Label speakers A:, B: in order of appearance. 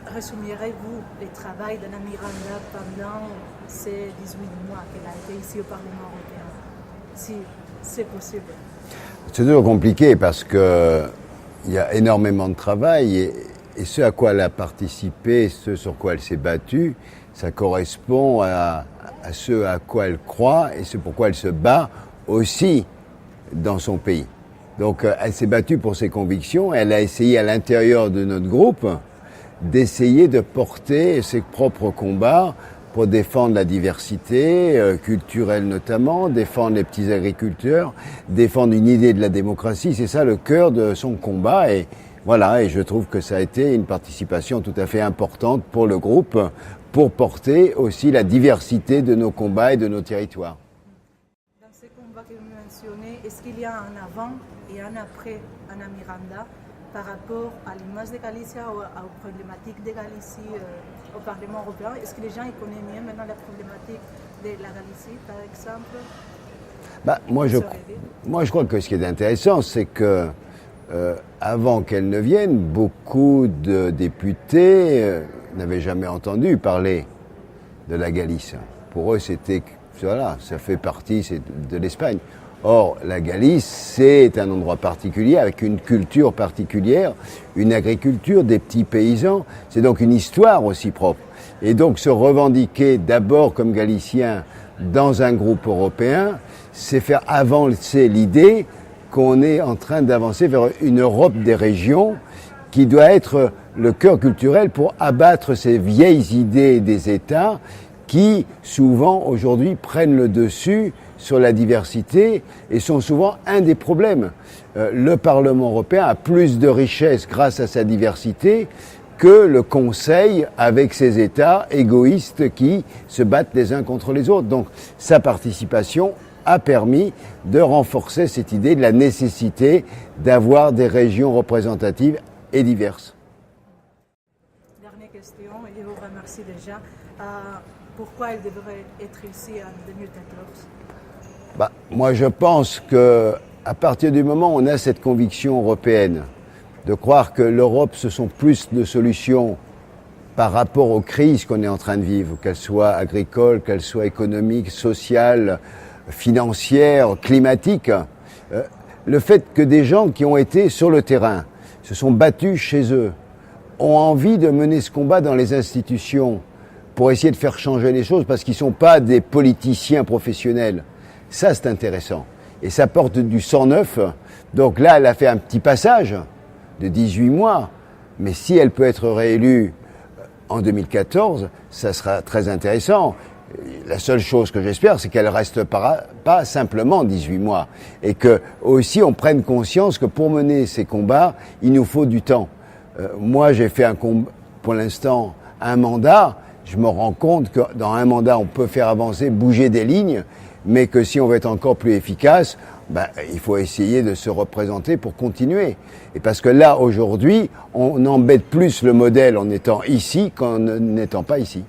A: résumerez-vous le travail d'Anna Miranda pendant ces 18 mois qu'elle a été ici au Parlement européen, si c'est possible?
B: C'est toujours compliqué parce que il y a énormément de travail et ce à quoi elle a participé, ce sur quoi elle s'est battue, ça correspond à ce à quoi elle croit et c'est pourquoi elle se bat aussi dans son pays. Donc elle s'est battue pour ses convictions, elle a essayé à l'intérieur de notre groupe d'essayer de porter ses propres combats pour défendre la diversité culturelle notamment, défendre les petits agriculteurs, défendre une idée de la démocratie. C'est ça le cœur de son combat et voilà, et je trouve que ça a été une participation tout à fait importante pour le groupe pour porter aussi la diversité de nos combats et de nos territoires.
A: Dans ces combats que vous mentionnez, est-ce qu'il y a un avant et un après Anna Miranda par rapport à l'image de Galicia ou aux problématiques de Galicie au Parlement européen? Est-ce que les gens ils connaissent mieux maintenant la problématique de la Galicie, par exemple?
B: Moi, je crois que ce qui est intéressant, c'est que avant qu'elle ne vienne, beaucoup de députés n'avaient jamais entendu parler de la Galice. Pour eux, c'était, voilà, ça fait partie de l'Espagne. Or, la Galice, c'est un endroit particulier, avec une culture particulière, une agriculture, des petits paysans. C'est donc une histoire aussi propre. Et donc, se revendiquer d'abord comme Galicien dans un groupe européen, c'est faire avancer l'idée qu'on est en train d'avancer vers une Europe des régions qui doit être le cœur culturel pour abattre ces vieilles idées des États qui, souvent, aujourd'hui, prennent le dessus sur la diversité et sont souvent un des problèmes. Le Parlement européen a plus de richesses grâce à sa diversité que le Conseil avec ses États égoïstes qui se battent les uns contre les autres. Donc sa participation a permis de renforcer cette idée de la nécessité d'avoir des régions représentatives et diverses.
A: Dernière question, et je vous remercie déjà. Pourquoi elle devrait être ici en 2014?
B: Moi, je pense que à partir du moment où on a cette conviction européenne, de croire que l'Europe, ce sont plus de solutions par rapport aux crises qu'on est en train de vivre, qu'elles soient agricoles, qu'elles soient économiques, sociales, financières, climatiques, le fait que des gens qui ont été sur le terrain, se sont battus chez eux, ont envie de mener ce combat dans les institutions pour essayer de faire changer les choses parce qu'ils ne sont pas des politiciens professionnels. Ça, c'est intéressant. Et ça porte du sang neuf. Donc là, elle a fait un petit passage de 18 mois. Mais si elle peut être réélue en 2014, ça sera très intéressant. La seule chose que j'espère, c'est qu'elle ne reste pas simplement 18 mois. Et que aussi on prenne conscience que pour mener ces combats, il nous faut du temps. Moi, j'ai fait pour l'instant un mandat. Je me rends compte que dans un mandat, on peut faire avancer, bouger des lignes, mais que si on veut être encore plus efficace, il faut essayer de se représenter pour continuer. Et parce que là, aujourd'hui, on embête plus le modèle en étant ici qu'en n'étant pas ici.